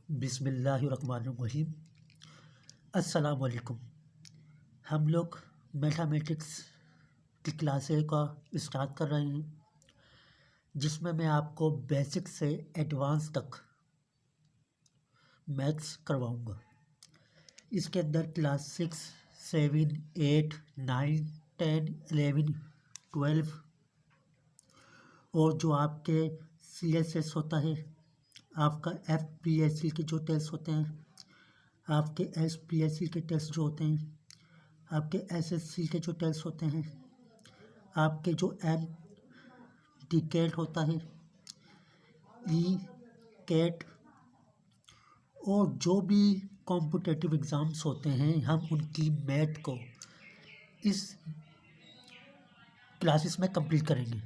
बिस्मिल्लाहिर्रहमानिर्रहीम। अस्सलाम वालेकुम। हम लोग मैथमेटिक्स की क्लासें का स्टार्ट कर रहे हैं, जिसमें मैं आपको बेसिक से एडवांस तक मैथ्स करवाऊंगा। इसके अंदर क्लास 6, 7, 8, 9, 10, 11, 12 और जो आपके CSS होता है, आपका FPSC के जो टेस्ट होते हैं, आपके SPSC के टेस्ट जो होते हैं, आपके SSC के जो टेस्ट होते हैं, आपके जो MD होता है, ECAT और जो भी कॉम्पिटिटिव एग्ज़ाम्स होते हैं, हम उनकी मैथ को इस क्लासेस में कंप्लीट करेंगे।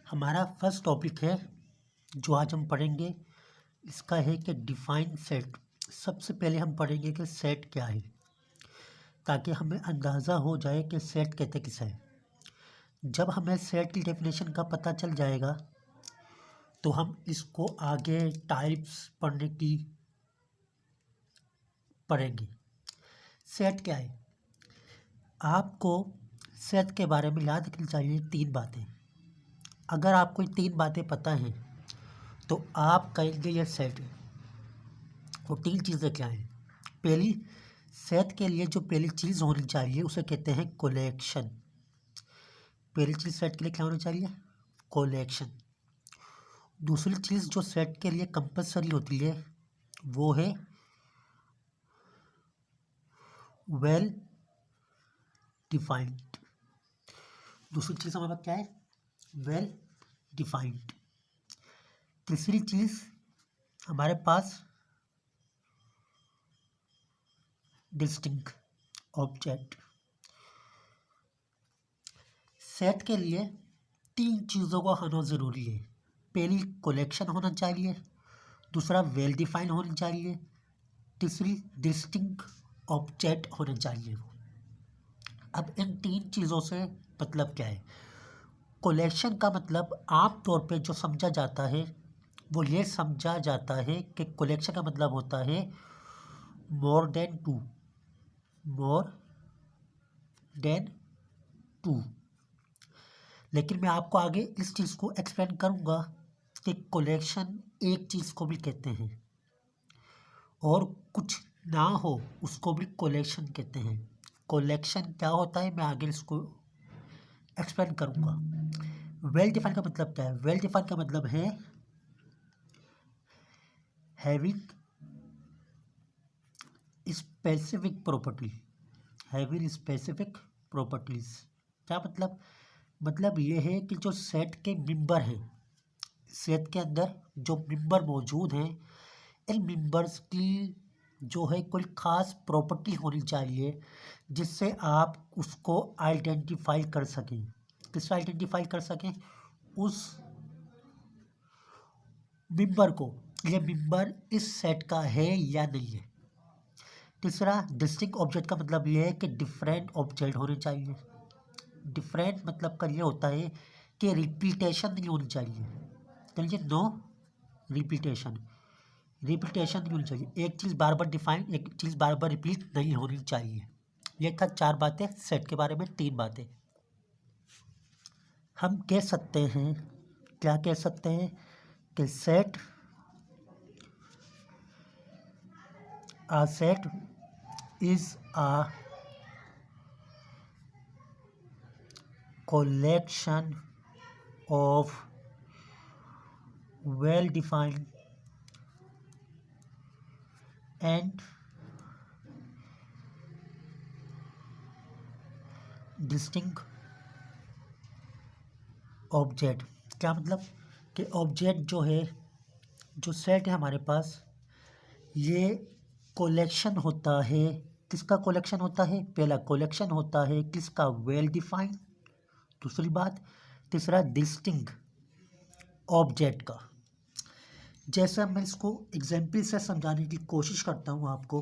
हमारा फर्स्ट टॉपिक है जो आज हम पढ़ेंगे, इसका है कि डिफाइन सेट। सबसे पहले हम पढ़ेंगे कि सेट क्या है, ताकि हमें अंदाज़ा हो जाए कि सेट कहते किसे है। जब हमें सेट की डेफिनेशन का पता चल जाएगा तो हम इसको आगे टाइप्स पढ़ेंगे। सेट क्या है? आपको सेट के बारे में याद रखनी चाहिए 3 बातें। अगर आपको 3 बातें पता हैं तो आप कहेंगे ये सेट है। वो 3 चीज़ें क्या हैं? पहली, सेट के लिए जो पहली चीज़ होनी चाहिए उसे कहते हैं कलेक्शन। पहली चीज़ सेट के लिए क्या होनी चाहिए? कलेक्शन। दूसरी चीज़ जो सेट के लिए कंपलसरी होती है वो है वेल डिफाइंड। दूसरी चीज़ हमारे पास क्या है? Well defined. तीसरी चीज़ हमारे पास डिस्टिंक्ट ऑब्जेक्ट। सेट के लिए 3 चीज़ों का होना ज़रूरी है। पहली, कलेक्शन होना चाहिए। दूसरा, वेल डिफाइंड होनी चाहिए। तीसरी, डिस्टिंक्ट ऑब्जेक्ट होने चाहिए। अब इन 3 चीज़ों से मतलब क्या है? कलेक्शन का मतलब आम तौर पे जो समझा जाता है वो ये समझा जाता है कि कलेक्शन का मतलब होता है मोर देन टू। लेकिन मैं आपको आगे इस चीज़ को एक्सप्लेन करूँगा कि कलेक्शन एक चीज़ को भी कहते हैं और कुछ ना हो उसको भी कलेक्शन कहते हैं। कलेक्शन क्या होता है मैं आगे इसको एक्सप्लेन करूँगा। वेल डिफाइन का मतलब क्या है? वेल डिफाइन का मतलब है हैविंग स्पेसिफिक प्रॉपर्टीज। क्या मतलब? मतलब ये है कि जो सेट के मेंबर हैं, सेट के अंदर जो मेंबर मौजूद हैं, इन मेंबर्स की जो है कोई ख़ास प्रॉपर्टी होनी चाहिए जिससे आप उसको आइडेंटिफाई कर सकें। किससे आइडेंटिफाई कर सकें? उस मेंबर को, ये मेंबर इस सेट का है या नहीं है। तीसरा, डिस्टिंक्ट ऑब्जेक्ट का मतलब ये है कि डिफरेंट ऑब्जेक्ट होने चाहिए। डिफरेंट मतलब का ये होता है कि रिपीटेशन नहीं होनी चाहिए। चलिए, नो रिपीटेशन नहीं होनी चाहिए। एक चीज़ बार बार डिफाइन, एक चीज़ बार बार रिपीट नहीं होनी चाहिए। ये था 4 बातें सेट के बारे में। 3 बातें हम कह सकते हैं। क्या कह सकते हैं? कि set is a collection of well defined and distinct object. क्या मतलब? कि ऑब्जेक्ट जो है, जो सेट है हमारे पास, ये कलेक्शन होता है। किसका कलेक्शन होता है? पहला, कलेक्शन होता है किसका? Well defined. दूसरी बात, तीसरा, डिस्टिंक्ट ऑब्जेक्ट का। जैसा मैं इसको एग्जाम्पल से समझाने की कोशिश करता हूँ आपको,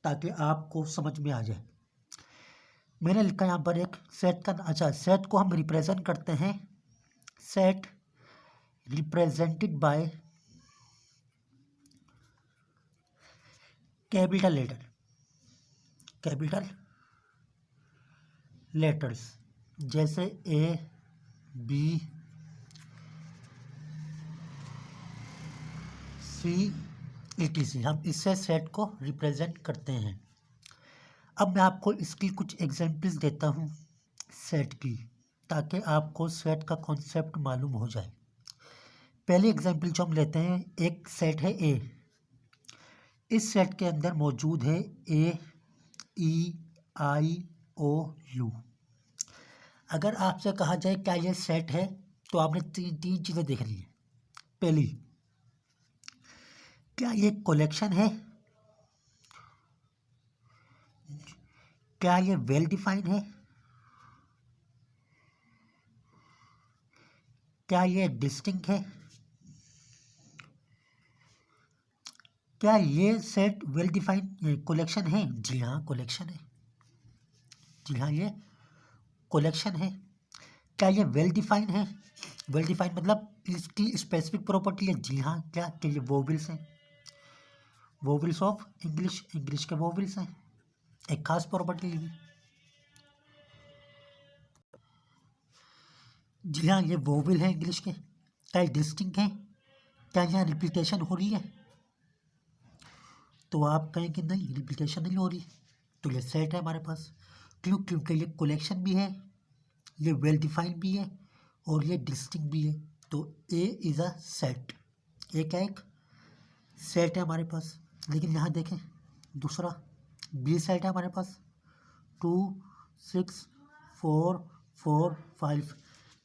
ताकि आपको समझ में आ जाए। मैंने लिखा यहाँ पर एक सेट का। अच्छा, सेट को हम रिप्रेजेंट करते हैं। Set represented by capital letter, capital letters जैसे ए बी सी etc, हम इससे सेट को रिप्रेजेंट करते हैं। अब मैं आपको इसकी कुछ एग्जांपल्स देता हूँ सेट की, ताकि आपको सेट का कॉन्सेप्ट मालूम हो जाए। पहली एग्जांपल जो हम लेते हैं, एक सेट है ए। इस सेट के अंदर मौजूद है ए ई आई ओ यू। अगर आपसे कहा जाए क्या ये सेट है, तो आपने तीन चीज़ें देख ली हैं। पहली, क्या ये कलेक्शन है, क्या ये वेल डिफाइंड है, क्या ये डिस्टिंक्ट है, क्या ये सेट वेल डिफाइंड कलेक्शन है। जी हाँ, कलेक्शन है। जी हाँ, ये कलेक्शन है। क्या ये वेल डिफाइंड है, वेल डिफाइंड मतलब इसकी स्पेसिफिक प्रॉपर्टी है। जी हाँ, क्या कि ये वोवेल्स हैं, वोवेल्स ऑफ इंग्लिश, इंग्लिश के वोवेल्स हैं, एक खास प्रॉपर्टी है। जी हाँ, ये वोवेल है इंग्लिश के। क्या ये डिस्टिंक्ट है, क्या यहाँ रिपीटेशन हो रही है, तो आप कहें कि नहीं, रिपीटेशन नहीं हो रही, तो ये सेट है हमारे पास। क्यों? क्योंकि ये कलेक्शन भी है, ये वेल डिफाइंड भी है और ये डिस्टिंक्ट भी है। तो ए इज़ अ सेट, ए क्या एक सेट है हमारे पास। लेकिन यहाँ देखें, दूसरा बी सेट है हमारे पास, 2 6 4 4 5।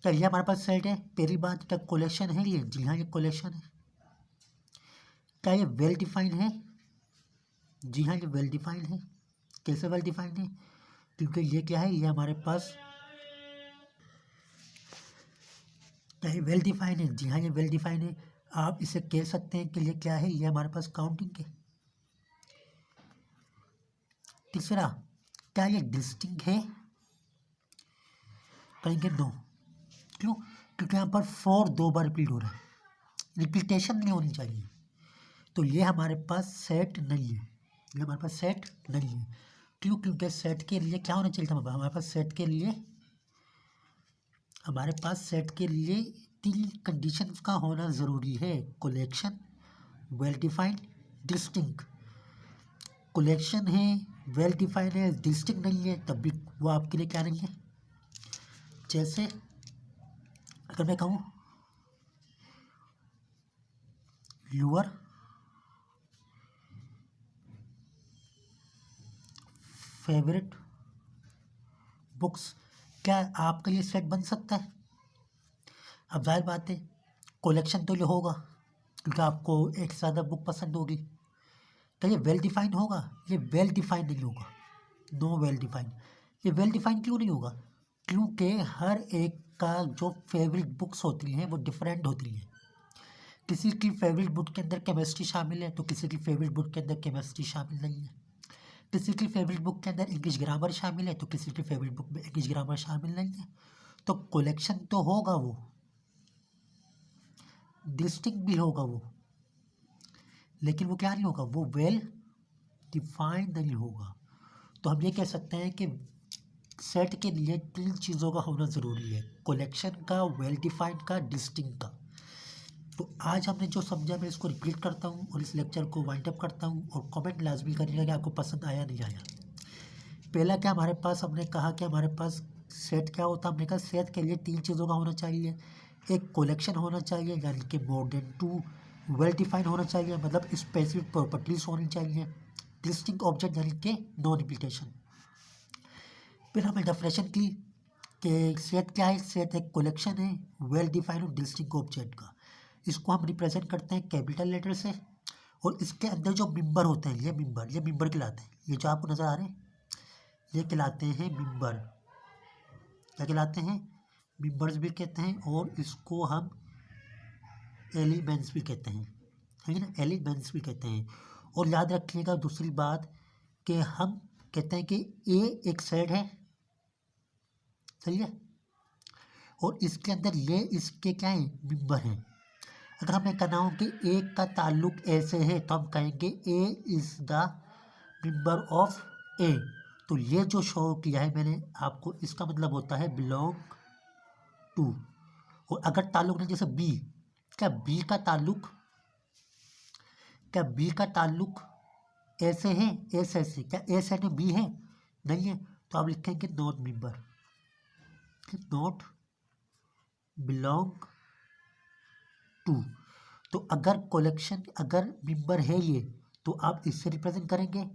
क्या ये हमारे पास सेट है? पहली बात, क्या कलेक्शन है ये? जी हाँ, ये कलेक्शन है। क्या ये वेल डिफाइंड है? जी हाँ, ये वेल डिफाइंड है। कैसे वेल डिफाइंड है? क्योंकि ये क्या है, ये हमारे पास क्या है, वेल डिफाइंड है। जी हाँ, ये वेल डिफाइंड है। आप इसे कह सकते हैं कि ये क्या है, ये हमारे पास काउंटिंग है। तीसरा, क्या ये डिस्टिंक्ट है? कहेंगे नो। क्यों? क्योंकि यहाँ पर 4 2 बार रिपीट हो रहा है, रिपीटेशन नहीं होनी चाहिए। तो ये हमारे पास सेट नहीं है, ये हमारे पास सेट नहीं है। क्यों? क्योंकि सेट के लिए क्या होना चाहिए था हमारे पास? सेट के लिए 3 कंडीशंस का होना ज़रूरी है, collection, well defined, distinct. Collection है, वेल डिफाइंड है, डिस्टिंक्ट नहीं है, तब भी वो आपके लिए क्या नहीं है। जैसे अगर मैं कहूँ यूअर फेवरेट बुक्स, क्या आपके लिए सेट बन सकता है? अब जाहिर बात है, कलेक्शन तो ये होगा क्योंकि आपको एक से ज़्यादा बुक पसंद होगी। क्या ये वेल डिफाइंड होगा? ये वेल डिफाइंड नहीं होगा, नो वेल डिफाइंड। ये वेल डिफाइंड क्यों नहीं होगा? क्योंकि हर एक का जो फेवरेट बुक्स होती हैं वो डिफरेंट होती हैं। किसी की फेवरेट बुक के अंदर केमिस्ट्री शामिल है, तो किसी की फेवरेट बुक के अंदर केमिस्ट्री शामिल नहीं है। किसी की फेवरेट बुक के अंदर इंग्लिश ग्रामर शामिल है, तो किसी की फेवरेट बुक में इंग्लिश ग्रामर शामिल नहीं है। तो कलेक्शन तो होगा, वो डिस्टिंक्ट भी होगा वो, लेकिन वो क्या नहीं होगा, वो वेल डिफाइंड नहीं होगा। तो हम ये कह सकते हैं कि सेट के लिए 3 चीज़ों का होना ज़रूरी है, कलेक्शन का, वेल डिफाइंड का, डिस्टिंक्ट का। तो आज हमने जो समझा, मैं इसको रिपीट करता हूँ और इस लेक्चर को वाइंड अप करता हूँ, और कमेंट लाजमी करिएगा कि आपको पसंद आया नहीं आया। पहला क्या हमारे पास, हमने कहा कि हमारे पास सेट क्या होता है। हमने कहा सेट के लिए 3 चीज़ों का होना चाहिए, एक कलेक्शन होना चाहिए यानी कि मोर देन 2, वेल डिफाइंड होना चाहिए मतलब स्पेसिफिक प्रॉपर्टीज होनी चाहिए, डिस्टिंक्ट ऑब्जेक्ट यानी कि नो रिपीटेशन। फिर हमने डेफिनेशन की कि सेट क्या है, सेट एक कलेक्शन है वेल डिफाइंड और डिस्टिंक्ट ऑब्जेक्ट का। इसको हम रिप्रेजेंट करते हैं कैपिटल लेटर से, और इसके अंदर जो मेंबर होते हैं, ये मेंबर कहलाते हैं। ये जो आपको नज़र आ रहे हैं, ये कहलाते हैं मेंबर। क्या कहलाते हैं? मेंबर्स भी कहते हैं, और इसको हम एलिमेंट्स भी कहते हैं, है ना, एलिमेंट्स भी कहते हैं। और याद रखिएगा दूसरी बात कि हम कहते हैं कि ए एक सेट है, सही है, और इसके अंदर ये इसके क्या है, मेंबर हैं। अगर हमें कहना हो कि ए का ताल्लुक ए से है, तो हम कहेंगे A is the member of A. तो ये जो शो किया है मैंने आपको, इसका मतलब होता है बिलोंग टू। और अगर ताल्लुक नहीं, जैसे बी, क्या बी का ताल्लुक, क्या बी का ताल्लुक ए से है? ए से क्या ए सेट में बी है? नहीं है। तो आप लिखेंगे not member, not belong to. तो अगर कलेक्शन, अगर मेंबर है ये, तो आप इससे रिप्रेजेंट करेंगे।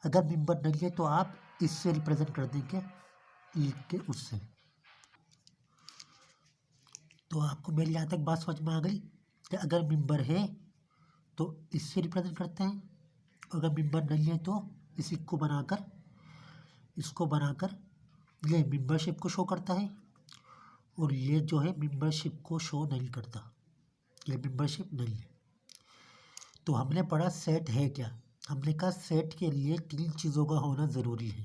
अगर मेंबर नहीं है तो आप इससे रिप्रेजेंट कर देंगे, लिख के उससे। तो आपको मेरी यहाँ तक बात समझ में आ गई कि अगर मेंबर है तो इससे रिप्रेजेंट करते हैं, अगर मेंबर नहीं है तो इसी को बनाकर, इसको बनाकर ये मेंबरशिप को शो करता है, और ये जो है मेंबरशिप को शो नहीं करता, ये मेंबरशिप नहीं है। तो हमने पढ़ा सेट है क्या। हमने कहा सेट के लिए 3 चीज़ों का होना ज़रूरी है।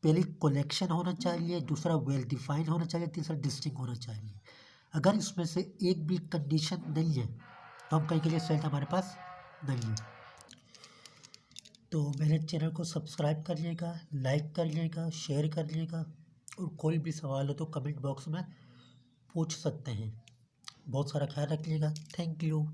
पहली कलेक्शन होना चाहिए, दूसरा वेल डिफाइन होना चाहिए, तीसरा डिस्टिंक्ट होना चाहिए। अगर इसमें से एक भी कंडीशन नहीं है तो हम कहीं के लिए सेट हमारे पास नहीं है। तो मेरे चैनल को सब्सक्राइब कर लीजिएगा, लाइक कर लीजिएगा, शेयर कर लीजिएगा, और कोई भी सवाल हो तो कमेंट बॉक्स में पूछ सकते हैं। बहुत सारा ख्याल रखिएगा। Thank you.